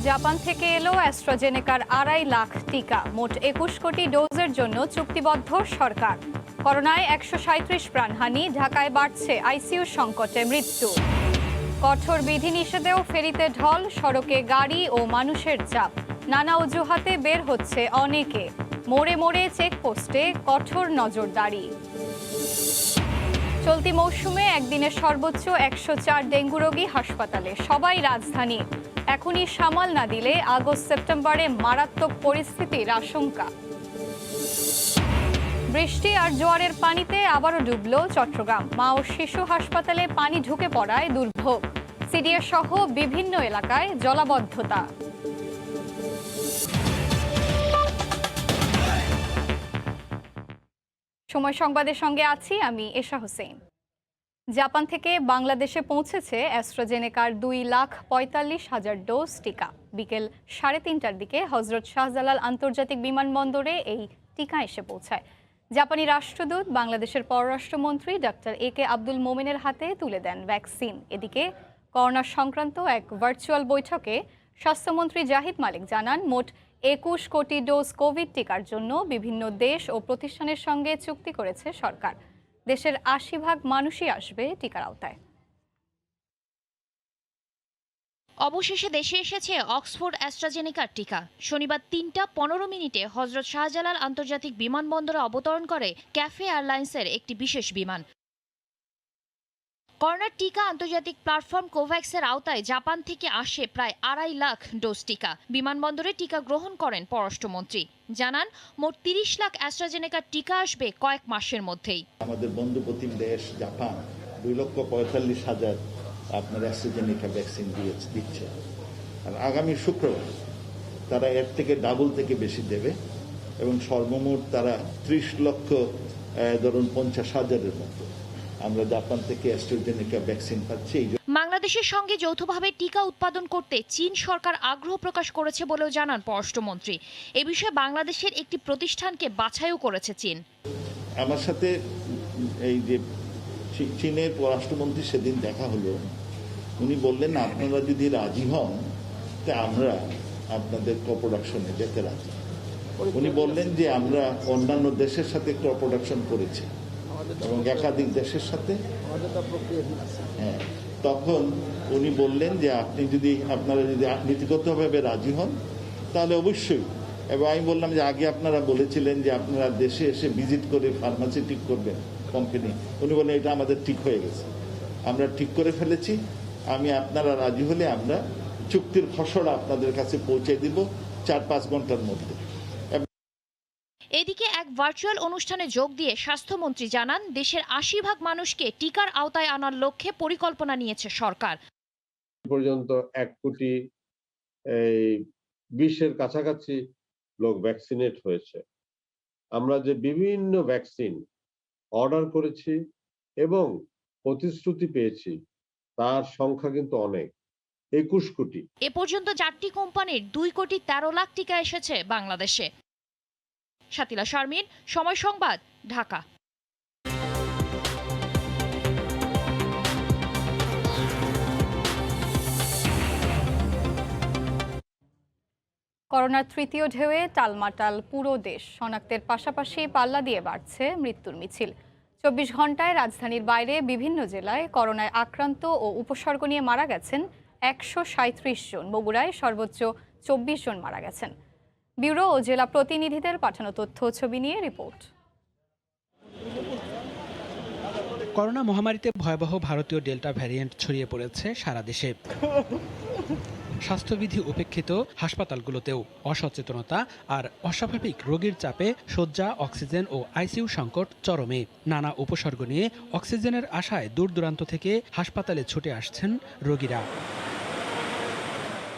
Japan থেকে এলো অ্যাস্ট্রাজেনেকার 2.5 লাখ টিকা। মোট 21 কোটি ডোজের জন্য চুক্তিবদ্ধ সরকার। করোনায় 137 প্রাণহানি, ঢাকায় বাড়ছে আইসিইউ সংকটে মৃত্যু। কঠোর বিধিনিষেধেও ফেরিতে ঢল, সড়কে গাড়ি ও মানুষের চাপ। নানা অজুহাতে বের হচ্ছে অনেকে। মোড়ে মোড়ে চেকপোস্টে কঠোর নজরদারি। চলতি মৌসুমে একদিনে সর্বোচ্চ 104 ডেঙ্গু রোগী হাসপাতালে, সবাই রাজধানী। এখনই সামাল না দিলে আগস্ট সেপ্টেম্বরে মারাত্মক পরিস্থিতির আশঙ্কা। বৃষ্টি আর জোয়ারের পানিতে আবারও ডুবল চট্টগ্রাম। মা ও শিশু হাসপাতালে পানি ঢুকে পড়ায় দুর্ভোগ। সিডিএ সহ বিভিন্ন এলাকায় জলাবদ্ধতা। সময় সংবাদের সঙ্গে আছি আমি এশা হোসেন। জাপান থেকে বাংলাদেশে পৌঁছেছে অ্যাস্ট্রাজেনেকার 2,45,000 ডোজ টিকা। বিকেল 3:30টার দিকে হজরত শাহজালাল আন্তর্জাতিক বিমানবন্দরে এই টিকা এসে পৌঁছায়। জাপানি রাষ্ট্রদূত বাংলাদেশের পররাষ্ট্রমন্ত্রী ডক্টর এ.কে. আব্দুল মোমেনের হাতে তুলে দেন ভ্যাকসিন। এদিকে করোনা সংক্রান্ত এক ভার্চুয়াল বৈঠকে স্বাস্থ্যমন্ত্রী জাহিদ মালিক জানান, মোট 21 কোটি ডোজ কোভিড টিকার জন্য বিভিন্ন দেশ ও প্রতিষ্ঠানের সঙ্গে চুক্তি করেছে সরকার। দেশের 80% মানুষই আসবে টিকার আওতায়। অবশেষে দেশে এসেছে অক্সফোর্ড অ্যাস্ট্রাজেনেকার টিকা। শনিবার 3:15 হজরত শাহজালাল আন্তর্জাতিক বিমানবন্দরে অবতরণ করে ক্যাফে এয়ারলাইন্সের একটি বিশেষ বিমান। করোনার টিকা আন্তর্জাতিক প্ল্যাটফর্ম কোভ্যাক্সের আওতায় জাপান থেকে আসে প্রায় 2.5 লাখ ডোজ টিকা। বিমানবন্দরে টিকা গ্রহণ করেন পররাষ্ট্রমন্ত্রী। জানান, মোট 30 লাখ অ্যাস্ট্রাজেনেকার টিকা আসবে কয়েক মাসের মধ্যেই। আমাদের বন্ধুপ্রতিম দেশ জাপান 2,45,000 আপনার অ্যাস্ট্রাজেনেকা ভ্যাকসিন দিচ্ছে। আর আগামী শুক্রবার তারা এর থেকে ডাবল থেকে বেশি দেবে এবং সর্বমোট তারা 30 লক্ষ ধরুন 50,000-এর মতো আমরা জাপান থেকে অ্যাস্ট্রাজেনেকা ভ্যাকসিন পাচ্ছি। বাংলাদেশের সঙ্গে যৌথভাবে টিকা উৎপাদন করতে চীন সরকার আগ্রহ প্রকাশ করেছে বলেও জানান পররাষ্ট্রমন্ত্রী। এ বিষয়ে বাংলাদেশের একটি প্রতিষ্ঠানকে বাছাইও করেছে চীন। আমার সাথে এই যে চীনের পররাষ্ট্রমন্ত্রী সেদিন দেখা হলো, উনি বললেন আপনারা যদি রাজি হন তা আমরা আপনাদের কো-প্রোডাকশনে যেতে রাজি। উনি বললেন যে আমরা অন্যান্য দেশের সাথে কো-প্রোডাকশন করেছি এবং একাধিক দেশের সাথে। হ্যাঁ, তখন উনি বললেন যে আপনারা যদি নীতিগতভাবে রাজি হন তাহলে অবশ্যই। এবং আমি বললাম যে আগে আপনারা বলেছিলেন যে আপনারা দেশে এসে ভিজিট করে ফার্মাসি ঠিক করবেন কোম্পানি। উনি বললেন এটা আমাদের ঠিক হয়ে গেছে, আমরা ঠিক করে ফেলেছি। আপনারা রাজি হলে আমরা চুক্তির খসড়া আপনাদের কাছে পৌঁছে দিব 4-5 ঘন্টার মধ্যে। এদিকে এক ভার্চুয়াল অনুষ্ঠানে যোগ দিয়ে স্বাস্থ্যমন্ত্রী জানান, দেশের 80% মানুষকে টিকার আওতায় আনার লক্ষ্যে পরিকল্পনা নিয়েছে সরকার। পর্যন্ত 1,20,00,000 কাছাকাছি লোক ভ্যাকসিনেট হয়েছে। আমরা যে বিভিন্ন ভ্যাকসিন অর্ডার করেছি এবং প্রতিশ্রুতি পেয়েছি তার সংখ্যা কিন্তু অনেক, 21 কোটি। এ পর্যন্ত 4টি কোম্পানির 2,13,00,000 টিকা এসেছে বাংলাদেশে। শাতিলা শারমিন, সময় সংবাদ, ঢাকা। করোনার তৃতীয় ঢেউয়ে টালমাটাল পুরো দেশ। শনাক্তের পাশাপাশি পাল্লা দিয়ে বাড়ছে মৃত্যুর মিছিল। 24 ঘন্টায় রাজধানীর বাইরে বিভিন্ন জেলায় করোনায় আক্রান্ত ও উপসর্গ নিয়ে মারা গেছেন 137 জন। বগুড়ায় সর্বোচ্চ 24 জন মারা গেছেন। ব্যুরো ও জেলা প্রতিনিধিদের পাঠানো তথ্য ছবি নিয়ে রিপোর্ট। করোনা মহামারীতে ভয়াবহ ভারতীয় ডেল্টা ভ্যারিয়েন্ট ছড়িয়ে পড়েছে সারা দেশে। স্বাস্থ্যবিধি উপেক্ষিত হাসপাতালগুলোতেও অসচেতনতা আর অস্বাভাবিক রোগীর চাপে শয্যা, অক্সিজেন ও আইসিইউ সংকট চরমে। নানা উপসর্গ নিয়ে অক্সিজেনের আশায় দূর দূরান্ত থেকে হাসপাতালে ছুটে আসছেন রোগীরা।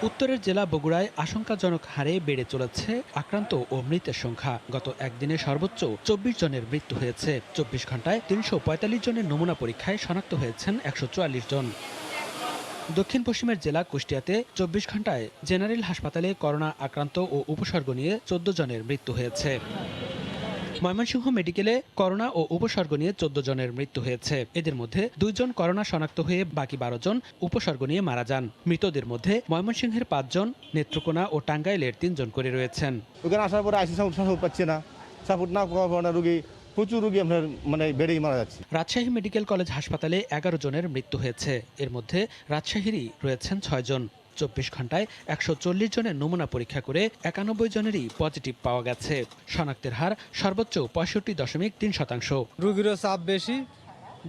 উত্তরের জেলা বগুড়ায় আশঙ্কাজনক হারে বেড়ে চলেছে আক্রান্ত ও মৃতের সংখ্যা। গত একদিনে সর্বোচ্চ 24 জনের মৃত্যু হয়েছে। 24 ঘন্টায় 345 জনের নমুনা পরীক্ষায় শনাক্ত হয়েছেন 144 জন। দক্ষিণ পশ্চিমের জেলা কুষ্টিয়াতে 24 ঘন্টায় জেনারেল হাসপাতালে করোনা আক্রান্ত ও উপসর্গ নিয়ে 14 জনের মৃত্যু হয়েছে। ময়মনসিংহ মেডিকেলে করোনা ও উপসর্গ নিয়ে 14 জনের মৃত্যু হয়েছে। এদের মধ্যে 2 জন করোনা শনাক্ত হয়ে বাকি 12 জন উপসর্গ নিয়ে মারা যান। মৃতদের মধ্যে ময়মনসিংহের 5 জন, নেত্রকোনা ও টাঙ্গাইলের 3 জন করে রয়েছেন। ওখানে আসার পরে আইসি সাপোর্ট পাচ্ছে না, সাপোর্ট না পাওয়ার কারণে রোগী প্রচুর রোগী আপনার বেড়েই মারা যাচ্ছে। রাজশাহী মেডিকেল কলেজ হাসপাতালে 11 জনের মৃত্যু হয়েছে। এর মধ্যে রাজশাহীরই রয়েছেন 6 জন। 24 ঘন্টায় 140 জনের নমুনা পরীক্ষা করে 91 জনেরই পজিটিভ পাওয়া গেছে। শনাক্তের হার সর্বোচ্চ 65.3%। রোগীরও চাপ বেশি,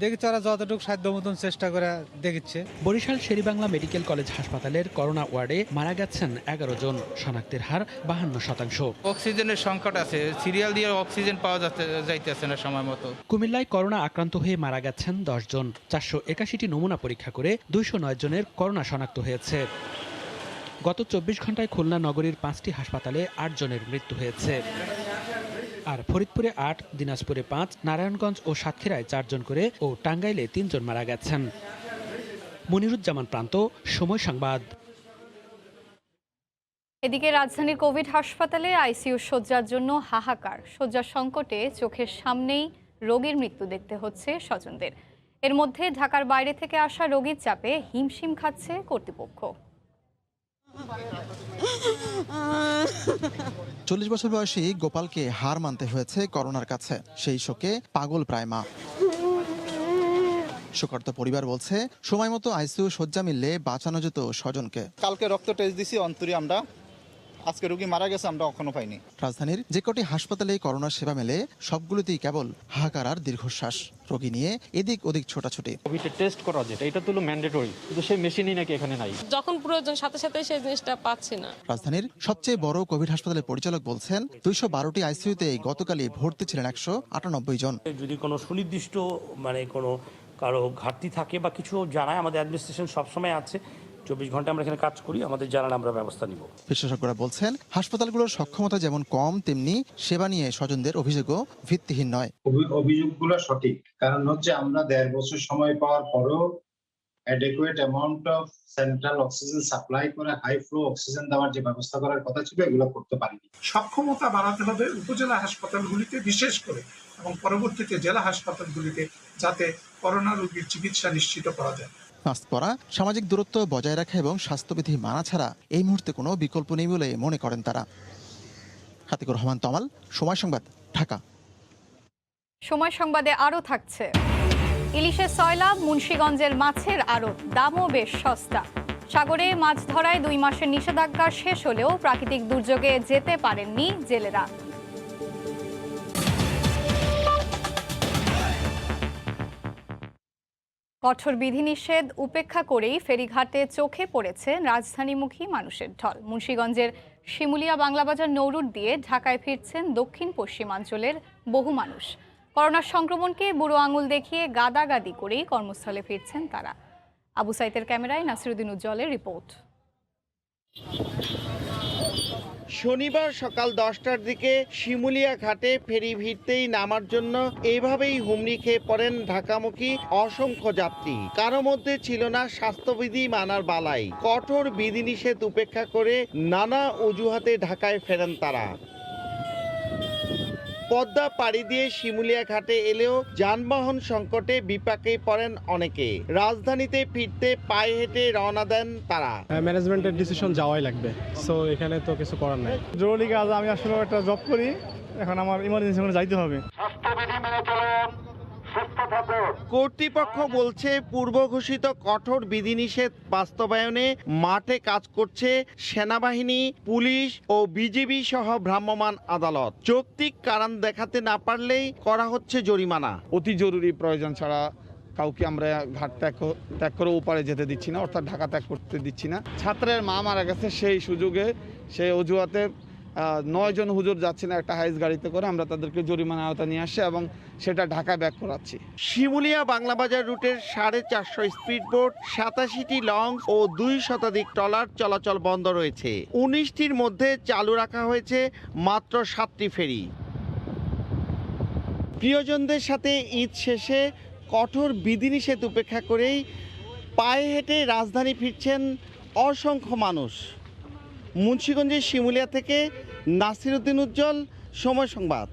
দেখি তারা যতটুকু সাধ্য মতন চেষ্টা করে দেখছে। বরিশাল শেরেবাংলা মেডিকেল কলেজ হাসপাতালের করোনা ওয়ার্ডে মারা গেছেন 11 জন। শনাক্তের হার 52%। অক্সিজেনের সংকট আছে, সিরিয়াল দিয়ে অক্সিজেন পাওয়া যাইতেছে না সময় মতো। কুমিল্লায় করোনা আক্রান্ত হয়ে মারা গেছেন 10 জন। 481টি নমুনা পরীক্ষা করে 209 জনের করোনা শনাক্ত হয়েছে। গত 24 ঘন্টায় খুলনা নগরীর 5টি হাসপাতালে 8 জনের মৃত্যু হয়েছে। আর ফরিদপুরে 8, দিনাজপুরে 5, নারায়ণগঞ্জ ও সাতক্ষীরায় 4 জন করে ও টাঙ্গাইলে 3 জন মারা গেছেন। মনিরুজ্জামান প্রান্ত, সময় সংবাদ। এদিকে রাজধানীর কোভিড হাসপাতালে আইসিইউ শয্যার জন্য হাহাকার। শয্যার সংকটে চোখের সামনেই রোগীর মৃত্যু দেখতে হচ্ছে স্বজনদের। এর মধ্যে ঢাকার বাইরে থেকে আসা রোগীর চাপে হিমশিম খাচ্ছে কর্তৃপক্ষ। 40 বছর বয়সী গোপালকে হার মানতে হয়েছে করোনার কাছে। সেই শোকে পাগল প্রায় মা। শোকার্ত পরিবার বলছে, সময় মতো আইসিইউ শয্যা মিললে বাঁচানো যেত স্বজনকে। কালকে রক্ত টেস্ট দিছি অন্তরে, আমরা আজকে রোগী মারা গেছে আমরা এখনো পাইনি। রাজধানীর যে কটি হাসপাতালে করোনা সেবা মেলে সবগুলোতেই কেবল হাহাকার আর দীর্ঘশ্বাস। রোগী নিয়ে এদিক ওদিক ছোটাছুটি। কোভিডের টেস্ট করা যেটা এটা তো হলো ম্যান্ডেটরি, কিন্তু সেই মেশিনই নাকি এখানে নাই। যখন প্রয়োজন সাথে সাথে সেই জিনিসটা পাচ্ছি না। রাজধানীর সবচেয়ে বড় কোভিড হাসপাতালের পরিচালক বলছেন, 212টি আইসিইউতে গতকালই ভর্তি ছিলেন 198 জন। যদি কোনো সুনির্দিষ্ট কোনো কারো ঘাটতি থাকে বা কিছু জানায়, আমাদের অ্যাডমিনিস্ট্রেশন সবসময় আছে, 24 ঘন্টা আমরা এখানে কাজ করি, আমাদের জানালে আমরা ব্যবস্থা নিব। বিশেষজ্ঞরা বলছেন, হাসপাতালগুলোর সক্ষমতা যেমন কম, তেমনি সেবা নিয়ে স্বজনদের অভিযোগও ভিত্তিহীন নয়। অভিযোগগুলো সঠিক, কারণ হচ্ছে আমরা 1.5 বছর সময় পাওয়ার পরও অ্যাডেকুয়েট amount of central oxygen supply করে হাই ফ্লো অক্সিজেন দেওয়ার যে ব্যবস্থা করার কথা ছিল এগুলো করতে পারিনি। সক্ষমতা বাড়াতে হবে উপজেলা হাসপাতালগুলিতে বিশেষ করে, এবং পরবর্তীতে জেলা হাসপাতালগুলিতে, যাতে করোনা রোগীর চিকিৎসা নিশ্চিত করা যায়। মাস্ক পরা, সামাজিক দূরত্ব বজায় রাখা এবং স্বাস্থ্যবিধি মানা ছাড়া এই মুহূর্তে কোনো বিকল্প নেই বলে মনে করেন তারা। হাতিকুর রহমান তমাল, সময় সংবাদ, ঢাকা। সময় সংবাদে আরও থাকছে, ইলিশের সয়লাভ, মুন্সিগঞ্জের মাছের আড়ত, দামও বেশ সস্তা। সাগরে মাছ ধরায় 2 মাসের নিষেধাজ্ঞা শেষ হলেও প্রাকৃতিক দুর্যোগে যেতে পারেননি জেলেরা। কঠোর বিধিনিষেধ উপেক্ষা করেই ফেরিঘাটে চোখে পড়েছে রাজধানীমুখী মানুষের ঢল। মুন্সিগঞ্জের শিমুলিয়া বাংলাবাজার নৌরুট দিয়ে ঢাকায় ফিরছেন দক্ষিণ পশ্চিমাঞ্চলের বহু মানুষ। করোনার সংক্রমণকে বুড়ো আঙুল দেখিয়ে গাদাগাদি করেই কর্মস্থলে ফিরছেন তারা। আবু সাইদের ক্যামেরায় নাসিরুদ্দিন উজ্জ্বলের রিপোর্ট। শনিবার সকাল 10টার দিকে শিমুলিয়া ঘাটে ফেরি ভিড়তেই নামার জন্য এইভাবেই হুমড়ি খেয়ে পড়েন ঢাকামুখী অসংখ্য যাত্রী। কারো মধ্যে ছিল না স্বাস্থ্যবিধি মানার বালাই। কঠোর বিধিনিষেধ উপেক্ষা করে নানা অজুহাতে ঢাকায় ফেরেন তারা। পদ্মা পাড়ি দিয়ে শিমুলিয়া ঘাটে এলেও যানবাহন সংকটে বিপাকে পড়েন অনেকে। রাজধানীতে ফিরতে পায়ে হেঁটে রওনা দেন তারা। ম্যানেজমেন্টের ডিসিশন যাওয়াই লাগবে, সো এখানে তো কিছু করার নাই। জরুরি কাজ, আমি আসলে একটা জব করি, এখন আমার ইমার্জেন্সি যাইতে হবে। কর্তৃপক্ষ বলছে, পূর্ব ঘোষিত কঠোর বিধিনিষেধ বাস্তবায়নে মাঠে কাজ করছে সেনাবাহিনী, পুলিশ ও বিজিবি সহ ভ্রাম্যমাণ আদালত। যৌক্তিক কারণ দেখাতে না পারলেই করা হচ্ছে জরিমানা। অতি জরুরি প্রয়োজন ছাড়া কাউকে আমরা ঘাট ত্যাগ করে ওপারে যেতে দিচ্ছি না, অর্থাৎ ঢাকা ত্যাগ করতে দিচ্ছি না। ছাত্রের মা মারা গেছে, সেই সুযোগে সেই অজুহাতে 9 জন হুজুর যাচ্ছে না একটা হাইস গাড়িতে করে, আমরা তাদেরকে জরিমানা আওতা নিয়ে আসছি এবং সেটা ঢাকা ব্যাক করাচ্ছি। শিমুলিয়া বাংলাবাজার রুটের 450 স্পিডবোট, 87টি লঞ্চ ও 2 শতাধিক ট্রলার চলাচল বন্ধ রয়েছে। 19টির মধ্যে চালু রাখা হয়েছে মাত্র 7টি ফেরি। প্রিয়জনদের সাথে ঈদ শেষে কঠোর বিধিনিষেধ উপেক্ষা করেই পায়ে হেঁটে রাজধানী ফিরছেন অসংখ্য মানুষ। মুন্সিগঞ্জের শিমুলিয়া থেকে নাসিরুদ্দিন উজ্জ্বল, সময় সংবাদ।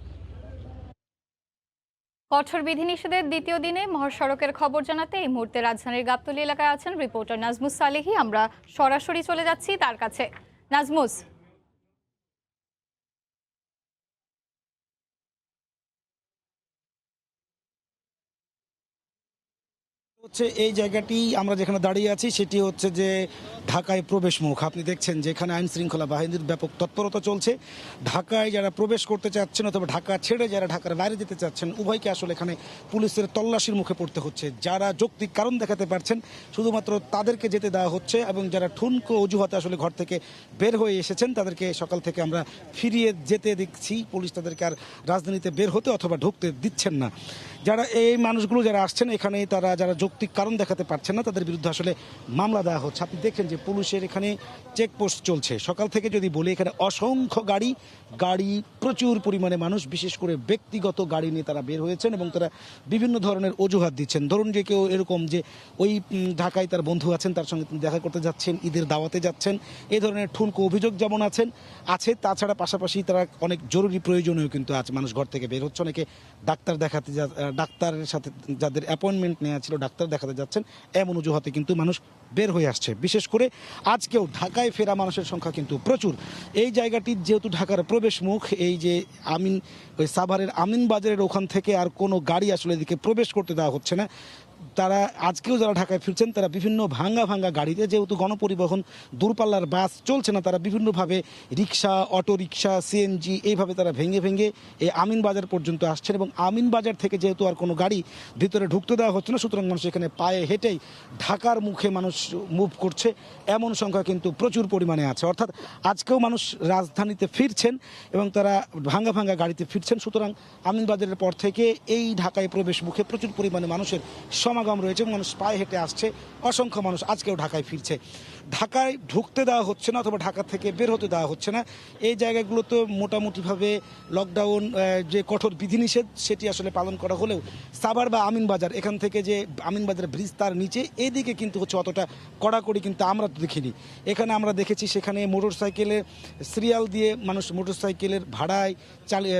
কঠোর বিধিনিষেধের দ্বিতীয় দিনে মহাসড়কের খবর জানাতে এই মুহূর্তে রাজধানীর গাবতলী এলাকায় আছেন রিপোর্টার নাজমুস সালেহি। আমরা সরাসরি চলে যাচ্ছি তার কাছে। নাজমুস, হচ্ছে এই জায়গাটি আমরা যেখানে দাঁড়িয়ে আছি সেটি হচ্ছে যে ঢাকায় প্রবেশ মুখ। আপনি দেখছেন যেখানে আইন শৃঙ্খলা বাহিনীর ব্যাপক তৎপরতা চলছে। ঢাকায় যারা প্রবেশ করতে চাচ্ছেন অথবা ঢাকা ছেড়ে যারা ঢাকার বাইরে যেতে চাচ্ছেন উভয়কে আসলে এখানে পুলিশের তল্লাশির মুখে পড়তে হচ্ছে। যারা যৌক্তিক কারণ দেখাতে পারছেন শুধুমাত্র তাদেরকে যেতে দেওয়া হচ্ছে এবং যারা ঠুনকো অজুহাতে আসলে ঘর থেকে বের হয়ে এসেছেন তাদেরকে সকাল থেকে আমরা ফিরিয়ে যেতে দেখছি। পুলিশ তাদেরকে আর রাজধানীতে বের হতে অথবা ঢুকতে দিচ্ছেন না। যারা এই মানুষগুলো যারা আসছেন এখানে তারা যারা যৌক্তিক কারণ দেখাতে পারছেন না তাদের বিরুদ্ধে আসলে মামলা দেওয়া হচ্ছে। আপনি দেখছেন যে পুলিশের এখানে চেকপোস্ট চলছে সকাল থেকে। যদি বলি এখানে অসংখ্য গাড়ি প্রচুর পরিমাণে মানুষ, বিশেষ করে ব্যক্তিগত গাড়ি নিয়ে তারা বের হয়েছেন এবং তারা বিভিন্ন ধরনের অজুহাত দিচ্ছেন। ধরুন যে কেউ এরকম যে ওই ঢাকায় তার বন্ধু আছেন, তার সঙ্গে তিনি দেখা করতে যাচ্ছেন, ঈদের দাওয়াতে যাচ্ছেন, এই ধরনের ঠুনকো অভিযোগ যেমন আছে তাছাড়া পাশাপাশি তারা অনেক জরুরি প্রয়োজনীয় কিন্তু আছে। মানুষ ঘর থেকে বের হচ্ছে, অনেকে ডাক্তার দেখাতে ডাক্তারের সাথে যাদের অ্যাপয়েন্টমেন্ট নেওয়া ছিল ডাক্তার দেখাতে যাচ্ছেন, এমন অজুহাতে কিন্তু মানুষ বের হয়ে আসছে। বিশেষ করে আজকেও ঢাকায় ফেরা মানুষের সংখ্যা কিন্তু প্রচুর। এই জায়গাটি যেহেতু ঢাকার প্রবেশ মুখ, এই যে ওই সাভারের আমিন বাজারের ওখান থেকে আর কোনো গাড়ি আসলে এদিকে প্রবেশ করতে দেওয়া হচ্ছে না। তারা আজকেও যারা ঢাকায় ফিরছেন তারা বিভিন্ন ভাঙ্গা গাড়িতে, যেহেতু গণপরিবহন দূরপাল্লার বাস চলছে না, তারা বিভিন্নভাবে রিক্সা, অটো রিক্সা, সিএনজি এইভাবে তারা ভেঙে এই আমিন বাজার পর্যন্ত আসছেন। এবং আমিন বাজার থেকে যেহেতু আর কোনো গাড়ি ভিতরে ঢুকতে দেওয়া হচ্ছে না, সুতরাং মানুষ এখানে পায়ে হেঁটেই ঢাকার মুখে মানুষ মুভ করছে। এমন সংখ্যা কিন্তু প্রচুর পরিমাণে আছে। অর্থাৎ আজকেও মানুষ রাজধানীতে ফিরছেন এবং তারা ভাঙ্গা গাড়িতে ফিরছেন। সুতরাং আমিন বাজারের পর থেকে এই ঢাকায় প্রবেশ মুখে প্রচুর পরিমাণে মানুষের সমাগম রয়েছে এবং মানুষ পায়ে হেঁটে আসছে। অসংখ্য মানুষ আজকেও ঢাকায় ফিরছে। ঢাকায় ঢুকতে দেওয়া হচ্ছে না অথবা ঢাকা থেকে বের হতে দেওয়া হচ্ছে না। এই জায়গাগুলোতে মোটামুটিভাবে লকডাউন যে কঠোর বিধিনিষেধ সেটি আসলে পালন করা হলেও সাভার বা আমিন বাজার, এখান থেকে যে আমিন বাজার ব্রিজ তার নিচে এদিকে কিন্তু হচ্ছে অতটা কড়াকড়ি কিন্তু আমরা তো দেখিনি। এখানে আমরা দেখেছি সেখানে মোটরসাইকেলে সিরিয়াল দিয়ে মানুষ মোটরসাইকেলের ভাড়ায়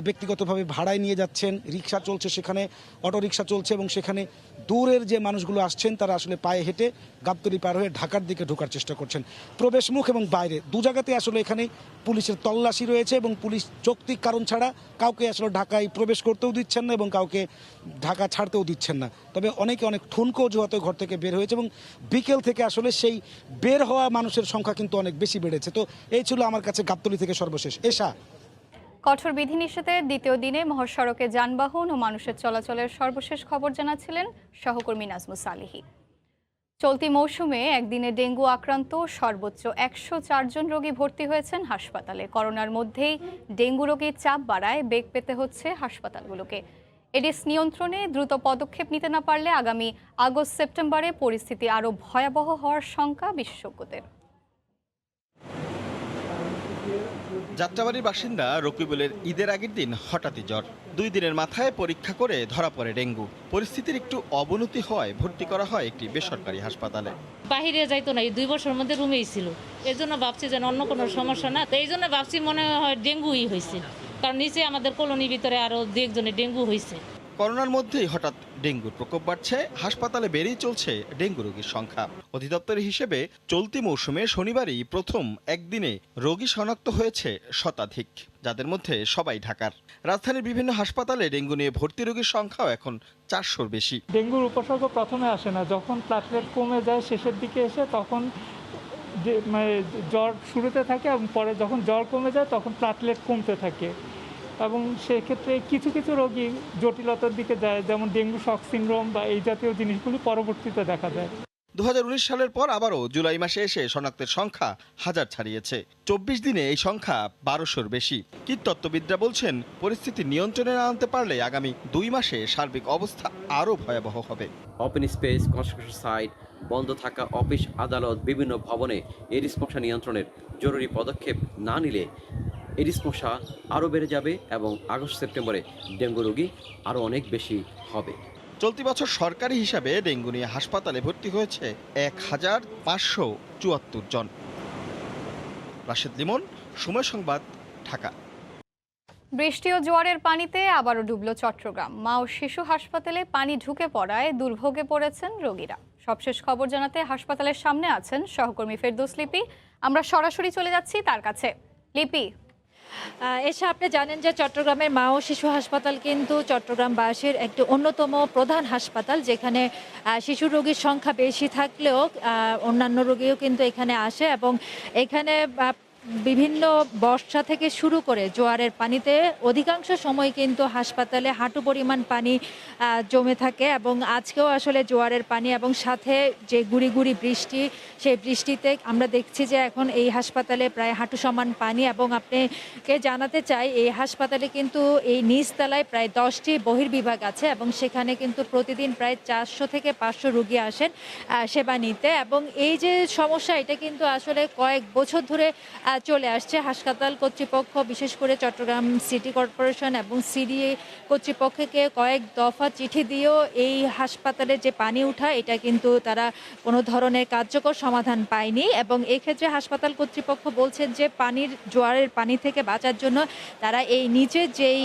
ব্যক্তিগতভাবে ভাড়ায় নিয়ে যাচ্ছেন, রিক্সা চলছে, সেখানে অটো রিক্সা চলছে এবং সেখানে দূরের যে মানুষগুলো আসছেন তারা আসলে পায়ে হেঁটে গাবতলী পার হয়ে ঢাকার দিকে ঢোকার চেষ্টা করছেন। প্রবেশ মুখ এবং বাইরে দু জায়গাতে আসলে এখানে পুলিশের তল্লাশি রয়েছে এবং পুলিশ যৌক্তিক কারণ ছাড়া কাউকে আসলে ঢাকায় প্রবেশ করতেও দিচ্ছেন না এবং কাউকে ঢাকা ছাড়তেও দিচ্ছেন না। তবে অনেকে অনেক ঠুনকো অজুহাতে ঘর থেকে বের হয়েছে এবং বিকেল থেকে আসলে সেই বের হওয়া মানুষের সংখ্যা কিন্তু অনেক বেশি বেড়েছে। তো এই ছিল আমার কাছে গাবতলী থেকে সর্বশেষ। এশা, কঠোর বিধিনিষেধের দ্বিতীয় দিনে মহাসড়কে যানবাহন ও মানুষের চলাচলের সর্বশেষ খবর জানাচ্ছিলেন সহকর্মী নাজমুস সালেহি। চলতি মৌসুমে একদিনে ডেঙ্গু আক্রান্ত সর্বোচ্চ 104 জন রোগী ভর্তি হয়েছেন হাসপাতালে। করোনার মধ্যেই ডেঙ্গু রোগীর চাপ বাড়ায় বেগ পেতে হচ্ছে হাসপাতালগুলোকে। এডিস নিয়ন্ত্রণে দ্রুত পদক্ষেপ নিতে না পারলে আগামী আগস্ট-সেপ্টেম্বরে পরিস্থিতি আরও ভয়াবহ হওয়ার শঙ্কা বিশেষজ্ঞদের। যাত্রাবাড়ির বাসিন্দা রকিবুলের ঈদের আগের দিন হঠাৎই জ্বর। 2 দিনের মাথায় পরীক্ষা করে ধরা পড়ে ডেঙ্গু। পরিস্থিতির একটু অবনতি হওয়ায় ভর্তি করা হয় একটি বেসরকারি হাসপাতালে। বাহিরে যাইতো না, এই 2 বছরের মধ্যে রুমেই ছিল। এই জন্য ভাবছি যে অন্য কোনো সমস্যা না, তো এই জন্য ভাবছি মনে হয় ডেঙ্গুই হয়েছে, কারণ নিচে আমাদের কলোনির ভিতরে আরও 2-1 ডেঙ্গু হয়েছে। করোনার মধ্যেই হঠাৎ ডেঙ্গুর প্রকোপ বাড়ছে, হাসপাতালে বেড়েই চলছে ডেঙ্গু রোগীর সংখ্যা। অধিদপ্তরের হিসেবে চলতি মৌসুমে শনিবারই প্রথম একদিনে রোগী শনাক্ত হয়েছে শতাধিক, যাদের মধ্যে সবাই ঢাকার। রাজধানীর বিভিন্ন হাসপাতালে ডেঙ্গু নিয়ে ভর্তি রোগীর সংখ্যাও এখন 400-র বেশি। ডেঙ্গুর উপসর্গ প্রথমে আসে না, যখন প্লাটলেট কমে যায় শেষের দিকে এসে তখন জ্বর শুরুতে থাকে এবং পরে যখন জ্বর কমে যায় তখন প্লাটলেট কমতে থাকে এবং সেক্ষেত্রে কিছু রোগী জটিলতার দিকে যায়, যেমন ডেঙ্গু শক সিনড্রোম বা এই জাতীয় জিনিসগুলি পরবর্তীতে দেখা যায়। 2019 সালের পর আবারও জুলাই মাসে এসে শনাক্তের সংখ্যা 1000 ছাড়িয়েছে। 24 দিনে এই সংখ্যা 1200-র বেশি। কীটতত্ত্ববিদরা বলছেন পরিস্থিতি নিয়ন্ত্রণে না আনতে পারলে আগামী 2 মাসে সার্বিক অবস্থা আরও ভয়াবহ হবে। ওপেন স্পেস, কনস্ট্রাকশন সাইট, বন্ধ থাকা অফিস আদালত, বিভিন্ন ভবনে এডিস মশা নিয়ন্ত্রণের জরুরি পদক্ষেপ না নিলে এডিস মশা আরও বেড়ে যাবে এবং আগস্ট-সেপ্টেম্বরে ডেঙ্গু রোগী আরও অনেক বেশি হবে। চলতি বছর সরকারি হিসাবে ডেঙ্গু নিয়ে হাসপাতালে ভর্তি হয়েছে 1574 জন। রাশেদ লিমন, সময় সংবাদ, ঢাকা। বৃষ্টি ও জোয়ারের পানিতে আবারও ডুবল চট্টগ্রাম। মা ও শিশু হাসপাতালে পানি ঢুকে পড়ায় দুর্ভোগে পড়েছেন রোগীরা। সবশেষ খবর জানাতে হাসপাতালের সামনে আছেন সহকর্মী ফেরদৌস লিপি। আমরা সরাসরি চলে যাচ্ছি তার কাছে। লিপি, এসে আপনি জানেন যে চট্টগ্রামের মা ও শিশু হাসপাতাল কিন্তু চট্টগ্রামবাসীর একটি অন্যতম প্রধান হাসপাতাল, যেখানে শিশু রোগীর সংখ্যা বেশি থাকলেও অন্যান্য রোগীও কিন্তু এখানে আসে এবং এখানে বিভিন্ন বর্ষা থেকে শুরু করে জোয়ারের পানিতে অধিকাংশ সময় কিন্তু হাসপাতালে হাঁটু পরিমাণ পানি জমে থাকে এবং আজকেও আসলে জোয়ারের পানি এবং সাথে যে গুড়ি গুড়ি বৃষ্টি, সেই বৃষ্টিতে আমরা দেখছি যে এখন এই হাসপাতালে প্রায় হাঁটু সমান পানি। এবং আপনাকে জানাতে চাই, এই হাসপাতালে কিন্তু এই নিচতলায় প্রায় 10টি বহির্বিভাগ আছে এবং সেখানে কিন্তু প্রতিদিন প্রায় 400 থেকে 500 রোগী আসেন সেবা নিতে। এবং এই যে সমস্যা, এটা কিন্তু আসলে কয়েক বছর ধরে চলে আসছে। হাসপাতাল কর্তৃপক্ষ, বিশেষ করে চট্টগ্রাম সিটি কর্পোরেশন এবং সিডিএ কর্তৃপক্ষকে কয়েক দফা চিঠি দিয়েও এই হাসপাতালে যে পানি উঠা, এটা কিন্তু তারা কোনো ধরনের কার্যকর সমাধান পায়নি। এবং এক্ষেত্রে হাসপাতাল কর্তৃপক্ষ বলছেন যে জোয়ারের পানি থেকে বাঁচার জন্য তারা এই নিচে যেই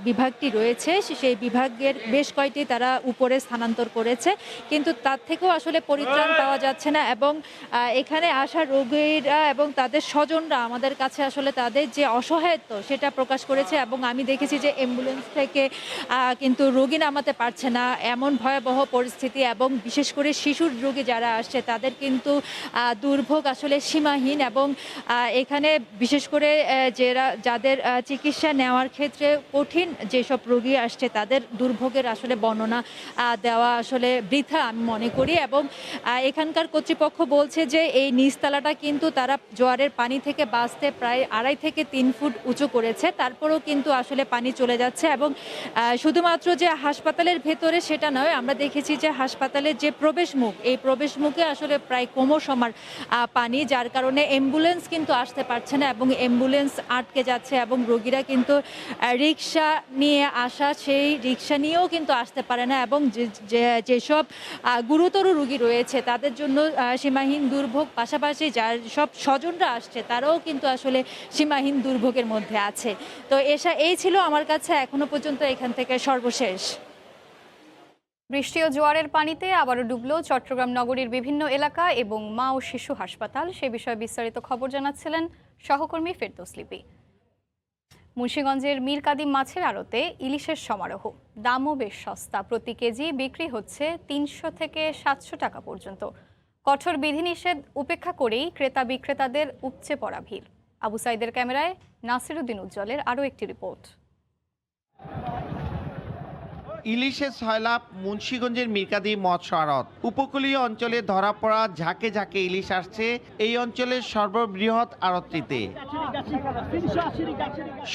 বিভাগটি রয়েছে সেই বিভাগের বেশ কয়েকটি তারা উপরে স্থানান্তর করেছে, কিন্তু তার থেকেও আসলে পরিত্রাণ পাওয়া যাচ্ছে না। এবং এখানে আসা রোগীরা এবং তাদের স্বজনরা আমাদের কাছে আসলে তাদের যে অসহায়ত্ব সেটা প্রকাশ করেছে। এবং আমি দেখেছি যে অ্যাম্বুলেন্স থেকে কিন্তু রোগী নামাতে পারছে না, এমন ভয়াবহ পরিস্থিতি। এবং বিশেষ করে শিশুর রোগী যারা আসছে তাদের কিন্তু দুর্ভোগ আসলে সীমাহীন। এবং এখানে বিশেষ করে যাদের চিকিৎসা নেওয়ার ক্ষেত্রে কঠিন যেসব রোগী আসছে তাদের দুর্ভোগের আসলে বর্ণনা দেওয়া আসলে বৃথা আমি মনে করি। এবং এখানকার কর্তৃপক্ষ বলছে যে এই নিচতলাটা কিন্তু তারা জোয়ারের পানি থেকে বাঁচতে প্রায় 2.5 থেকে 3 ফুট উঁচু করেছে, তারপরেও কিন্তু আসলে পানি চলে যাচ্ছে। এবং শুধুমাত্র যে হাসপাতালের ভেতরে সেটা নয়, আমরা দেখেছি যে হাসপাতালের যে প্রবেশ মুখ, এই প্রবেশ মুখে আসলে প্রায় কোমর সমান পানি, যার কারণে অ্যাম্বুলেন্স কিন্তু আসতে পারছে না এবং অ্যাম্বুলেন্স আটকে যাচ্ছে। এবং রোগীরা কিন্তু রিক্সা নিয়ে আসা, সেই রিক্সা নিয়েও কিন্তু আসতে পারে না। এবং যেসব গুরুতর রোগী রয়েছে তাদের জন্য সীমাহীন দুর্ভোগ, পাশাপাশি যার সব স্বজনরা আসছে তারাও কিন্তু আসলে সীমাহীন দুর্ভোগের মধ্যে আছে। তো এই ছিল আমার কাছে এখনো পর্যন্ত এখান থেকে সর্বশেষ। বৃষ্টি ও জোয়ারের পানিতে আবারও ডুবল চট্টগ্রাম নগরীর বিভিন্ন এলাকা এবং মা ও শিশু হাসপাতাল। সে বিষয়ে বিস্তারিত খবর জানাচ্ছিলেন সহকর্মী ফেরদৌস লিপি। মুন্সিগঞ্জের মীর কাদিম মাছের আড়তে ইলিশের সমারোহ, দামও বেশ সস্তা, প্রতি কেজি বিক্রি হচ্ছে 300 থেকে 700 টাকা পর্যন্ত। কঠোর বিধিনিষেধ উপেক্ষা করেই ক্রেতা বিক্রেতাদের উপচে পড়া ভিড়। আবু সাইদের ক্যামেরায় নাসিরুদ্দিন উজ্জ্বলের আরও একটি রিপোর্ট। ইলিশের সয়লাভ মুন্সিগঞ্জের মীরকাদিম মৎস্য আড়ত। উপকূলীয় অঞ্চলে ধরা পড়া ঝাঁকে ঝাঁকে ইলিশ আসছে এই অঞ্চলের সর্ববৃহৎ আড়তটিতে।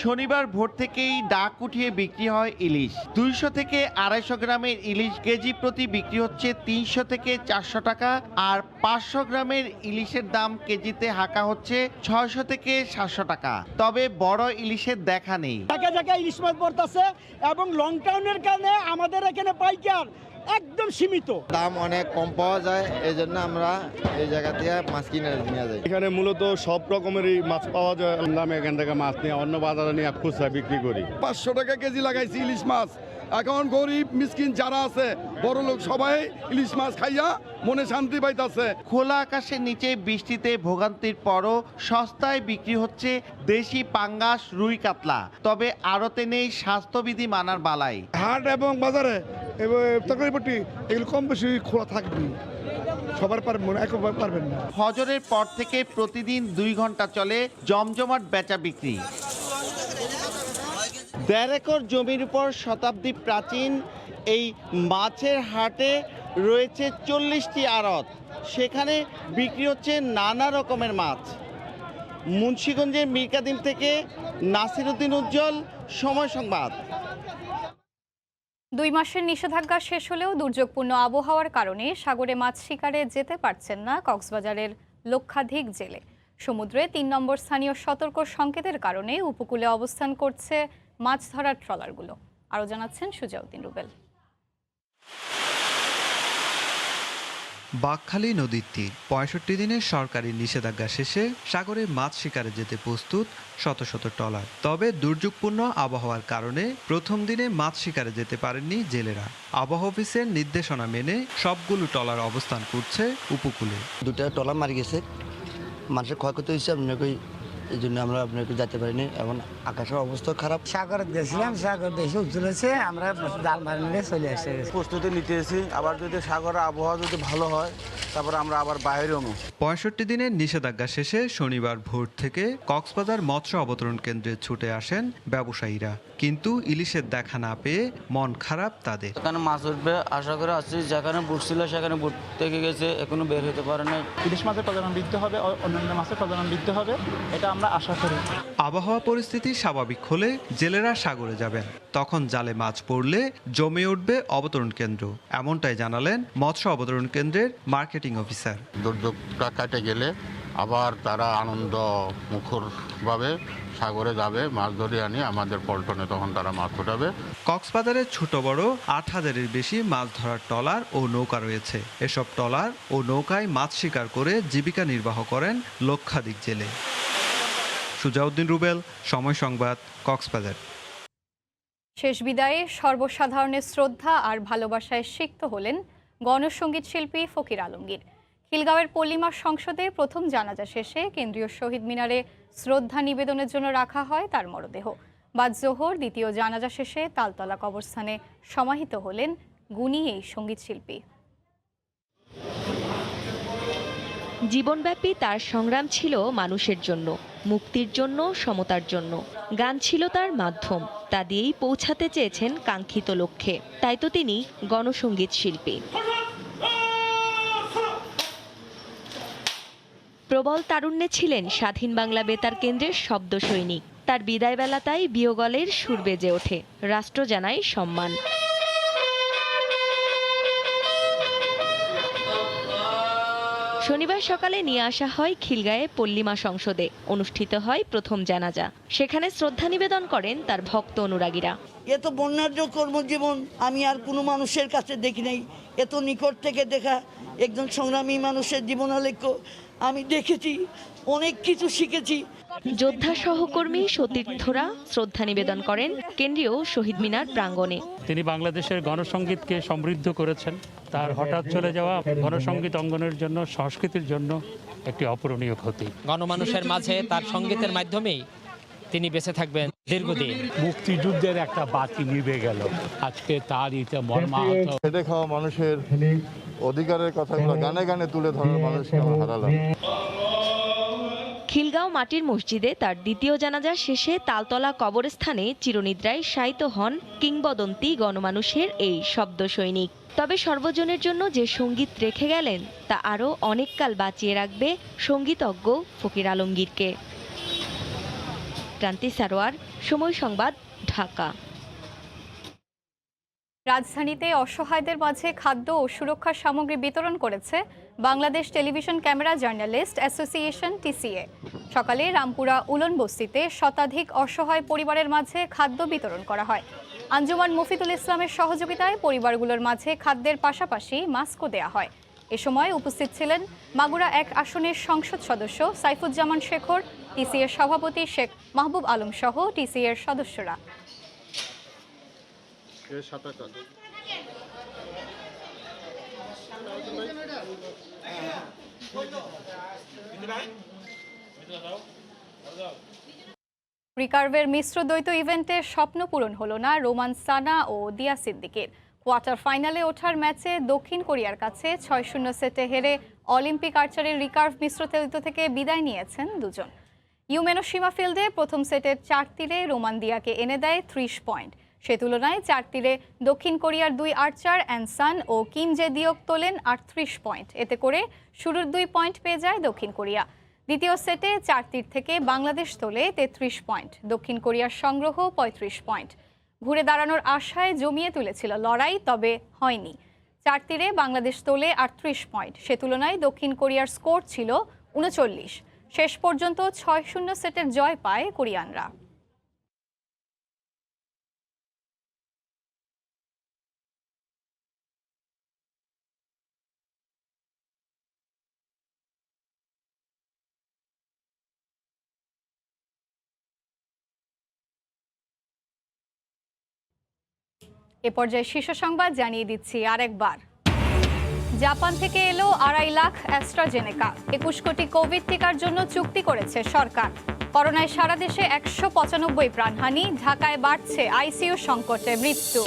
শনিবার ভোর থেকেই ডাক উঠিয়ে বিক্রি হয় ইলিশ। 200 থেকে 250 গ্রামের ইলিশ কেজি প্রতি বিক্রি হচ্ছে 300 থেকে 400 টাকা, আর 500 গ্রামের ইলিশের দাম কেজিতে হাঁকা হচ্ছে 600 থেকে 700 টাকা। তবে বড় ইলিশের দেখা নেই। ইলিশ মাছ পড়তেছে এবং লকডাউনের কারণে আমাদের এখানে পাইকার একদম সীমিত, দাম অনেক কম পাওয়া যায়, এই জন্য আমরা এই জায়গা থেকে মাছ কিনে নিয়ে যাই। এখানে মূলত সব রকমেরই মাছ পাওয়া যায়, আমি এখান থেকে মাছ নিয়ে অন্য বাজারে নিয়ে খুচরা বিক্রি করি। 500 টাকা কেজি লাগাইছি ইলিশ মাছ। এখন গরিব মিসকিন যারা আছে, বড় লোক সবাই ইলিশ মাছ খাইয়া মনে শান্তি পাইতাছে। খোলা আকাশের নিচে বৃষ্টিতে ভোগান্তির পরও সস্তায় বিক্রি হচ্ছে দেশি পাঙ্গাস, রুই, কাতলা। তবে আড়তে নেই স্বাস্থ্যবিধি মানার বালাই। হাট এবং বাজারে তরকারিপট্টি এগুলো কম বেশি খোলা থাকবে, সবার পারবেন না। ফজরের পর থেকে প্রতিদিন 2 ঘন্টা চলে জমজমাট বেচা বিক্রি। 1.5 একর জমির উপর শতাব্দী প্রাচীন এই মাছের হাটে রয়েছে 40টি আড়ত, সেখানে বিক্রি হচ্ছে নানা রকমের মাছ। মুন্সিগঞ্জের মীর কাদিম থেকে নাসিরুদ্দিন উজ্জ্বল, সময় সংবাদ। 2 মাসের নিষেধাজ্ঞা শেষ হলেও দুর্যোগপূর্ণ আবহাওয়ার কারণে সাগরে মাছ শিকারে যেতে পারছেন না কক্সবাজারের লক্ষাধিক জেলে। সমুদ্রে 3 নম্বর স্থানীয় সতর্ক সংকেতের কারণে উপকূলে অবস্থান করছে মাছ ধরার ট্রলারগুলো। আরও জানাচ্ছেন সুজাউদ্দিন রুবেল। বাঁকখালী নদীর তীর ৬৫ দিনের সরকারি নিষেধাজ্ঞা শেষে সাগরে মাছ শিকারে যেতে প্রস্তুত শত শত ট্রলার। তবে দুর্যোগপূর্ণ আবহাওয়ার কারণে প্রথম দিনে মাছ শিকারে যেতে পারেননি জেলেরা। আবহাওয়া অফিসের নির্দেশনা মেনে সবগুলো ট্রলার অবস্থান করছে উপকূলে। দুটা ট্রলার মারি গেছে, মানুষের ক্ষয়ক্ষতি হয়েছে, আপনাকে এই জন্য আমরা আপনাকে যেতে পারিনি। এখন আকাশের অবস্থা খারাপ। সাগরে গেছিলাম, সাগর বেশি উজ্জ্বলেছে, আমরা জাল মারি নিয়ে চলে আসে। প্রস্তুতি নিতেছি, আবার যদি সাগরের আবহাওয়া যদি ভালো হয় তারপর আমরা আবার বাইরেও। ৬৫ দিনের নিষেধাজ্ঞা শেষে শনিবার ভোর থেকে কক্সবাজার মৎস্য অবতরণ কেন্দ্রে ছুটে আসেন ব্যবসায়ীরা, কিন্তু ইলিশের দেখা না পেয়ে মন খারাপ তাদের। এখানে মাছ উঠবে আশা করে আসছি, যেখানে বুট ছিল সেখানে বুট থেকে গেছে, এখনো বের হতে পারে না। ইলিশ মাছের প্রজনন বৃদ্ধি হবে, অন্যান্য মাছের প্রজনন বৃদ্ধি হবে, এটা আমরা আশা করি। আবহাওয়া পরিস্থিতি স্বাভাবিক হলে জেলেরা সাগরে যাবেন, তখন জালে মাছ পড়লে জমে উঠবে অবতরণ কেন্দ্র, এমনটাই জানালেন মৎস্য অবতরণ কেন্দ্রের মার্কেটিং অফিসার। দুর্যোগটা কাটে গেলে আবার তারা আনন্দ মুখরভাবে সাগরে যাবে, মাছ ধরে আনি আমাদের পল্টনে, তখন তারা মাছ উঠাবে। কক্সবাজারের ছোট বড় ৮,০০০-এর বেশি মাছ ধরার ট্রলার ও নৌকা রয়েছে। এসব ট্রলার ও নৌকায় মাছ শিকার করে জীবিকা নির্বাহ করেন লক্ষাধিক জেলে। সুজাউদ্দিন রুবেল, সময় সংবাদ, কক্সবাজার। শেষ বিদায়ে সর্বসাধারণের শ্রদ্ধা আর ভালোবাসায় সিক্ত হলেন গণসঙ্গীত শিল্পী ফকির আলমগীর। খিলগাঁওয়ের পল্লিমা সংসদে প্রথম জানাজা শেষে কেন্দ্রীয় শহীদ মিনারে শ্রদ্ধা নিবেদনের জন্য রাখা হয় তার মরদেহ। বাদ জোহর দ্বিতীয় জানাজা শেষে তালতলা কবরস্থানে সমাহিত হলেন গুণী এই সঙ্গীত শিল্পী। জীবনব্যাপী তার সংগ্রাম ছিল মানুষের জন্য, মুক্তির জন্য, সমতার জন্য। গান ছিল তার মাধ্যম, তা দিয়েই পৌঁছাতে চেয়েছেন কাঙ্ক্ষিত লক্ষ্যে। তাই তো তিনি গণসঙ্গীত শিল্পী। প্রবল তারুণ্যে ছিলেন স্বাধীন বাংলা বেতার কেন্দ্রের শব্দ সৈনিক। তার বিদায়বেলা তাই বিয়োগলের সুর বেজে ওঠে, রাষ্ট্র জানায় সম্মান। শনিবার সকালে নিয়ে আসা হয় খিলগাঁয়ে পল্লিমা সংসদে, অনুষ্ঠিত হয় প্রথম জানাজা। সেখানে শ্রদ্ধা নিবেদন করেন তার ভক্ত অনুরাগীরা। এত বর্ণাঢ্য কর্মজীবন আমি আর কোনো মানুষের কাছে দেখি নাই। এত নিকট থেকে দেখা একজন সংগ্রামী মানুষের জীবনালেখ্য আমি দেখেছি, অনেক কিছু শিখেছি। যোদ্ধা সহকর্মী সতীর্থরা শ্রদ্ধা নিবেদন করেন কেন্দ্রীয় শহীদ মিনার প্রাঙ্গণে। তিনি বাংলাদেশের গণসঙ্গীতকে সমৃদ্ধ করেছেন। তার হঠাৎ চলে যাওয়া গণসঙ্গীত অঙ্গনের জন্য, সংস্কৃতির জন্য একটি অপূরণীয় ক্ষতি। গণমানুষের মাঝে তার সঙ্গীতের মাধ্যমেই তিনি বেঁচে থাকবেন দীর্ঘদিন। মুক্তিযুদ্ধের একটা বাতি নিভে গেল, আজকে তার ইতে মর্মাহত। খেটে খাওয়া মানুষের অধিকারের কথাগুলো গানে গানে তুলে ধরার মানুষকে আমরা হারালাম। খিলগাঁও মাটির মসজিদে তার দ্বিতীয় জানাজা শেষে তালতলা কবরস্থানে চিরনিদ্রায় শায়িত হন কিংবদন্তি গণমানুষের এই শব্দ সৈনিক। তবে সর্বজনের জন্য যে সঙ্গীত রেখে গেলেন তা আরও অনেককাল বাঁচিয়ে রাখবে সঙ্গীতজ্ঞ ফকির আলমগীরকে। ক্রান্তি সারোয়ার, সময় সংবাদ, ঢাকা। রাজধানীতে অসহায়দের মাঝে খাদ্য ও সুরক্ষা সামগ্রী বিতরণ করেছে Bangladesh television camera journalist association TCA. সকালে রামপুরা উলন বস্তিতে শতাধিক অসহায় পরিবারের মাঝে খাদ্য বিতরণ করা হয়। আঞ্জুমান মফিদুল ইসলামের সহযোগিতায় পরিবারগুলোর মাঝে খাদ্যের পাশাপাশি মাস্কও দেয়া হয়। এ সময় উপস্থিত ছিলেন মাগুরা ১ আসনের সংসদ সদস্য সাইফুজ্জামান শেখর, টিসিএর সভাপতি শেখ মাহবুব আলম সহ টিসিএর সদস্যরা। রিকার্ভের মিশ্র দ্বৈত ইভেন্টে স্বপ্ন পূরণ হলো না রোমান সানা ও দিয়া সিদ্দিকের। কোয়ার্টার ফাইনালে ওঠার ম্যাচে দক্ষিণ কোরিয়ার কাছে ৬-০ সেটে হেরে অলিম্পিক আর্চারির রিকার্ভ মিশ্র দ্বৈত থেকে বিদায় নিয়েছেন দুজন। ইউমেনোশিমা ফিল্ডে প্রথম সেটের ৪ তীরে রোমান দিয়াকে এনে দেয় ৩০ পয়েন্ট। সে তুলনায় ৪ তীরে দক্ষিণ কোরিয়ার ২ আর্চার অ্যানসান ও কিম জে দিওক তোলেন ৩৮ পয়েন্ট। এতে করে শুরুর ২ পয়েন্ট পেয়ে যায় দক্ষিণ কোরিয়া। দ্বিতীয় সেটে ৪ তীর থেকে বাংলাদেশ তোলে ৩৩ পয়েন্ট। দক্ষিণ কোরিয়ার সংগ্রহ ৩৫ পয়েন্ট। ঘুরে দাঁড়ানোর আশায় জমিয়ে তুলেছিল লড়াই, তবে হয়নি। ৪ তীরে বাংলাদেশ তোলে ৩৮ পয়েন্ট। সে তুলনায় দক্ষিণ কোরিয়ার স্কোর ছিল ৩৯। শেষ পর্যন্ত ৬-০ সেটের জয় পায় কোরিয়ানরা। এ পর্যায়ে শীর্ষ সংবাদ জানিয়ে দিচ্ছি আরেকবার। জাপান থেকে এলো 2.5 লাখ অ্যাস্ট্রাজেনেকা। 21 কোটি কোভিড টিকার জন্য চুক্তি করেছে সরকার। করোনায় সারা দেশে 195 প্রাণহানি। ঢাকায় বাড়ছে আইসিইউ সংকটে মৃত্যু।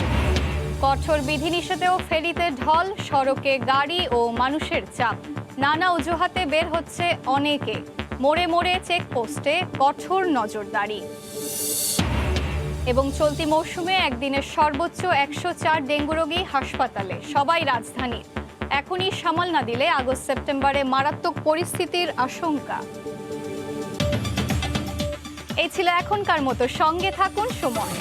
কঠোর বিধিনিষেধেও ফেরিতে ঢল, সড়কে গাড়ি ও মানুষের চাপ। নানা অজুহাতে বের হচ্ছে অনেকে। মোড়ে মোড়ে চেকপোস্টে কঠোর নজরদারি। এবং চলতি মৌসুমে একদিনের সর্বোচ্চ 104 ডেঙ্গু রোগী হাসপাতালে, সবাই রাজধানী। এখনই সামাল না দিলে আগস্ট সেপ্টেম্বরে মারাত্মক পরিস্থিতির আশঙ্কা। এই ছিল এখনকার মতো, সঙ্গে থাকুন সময়।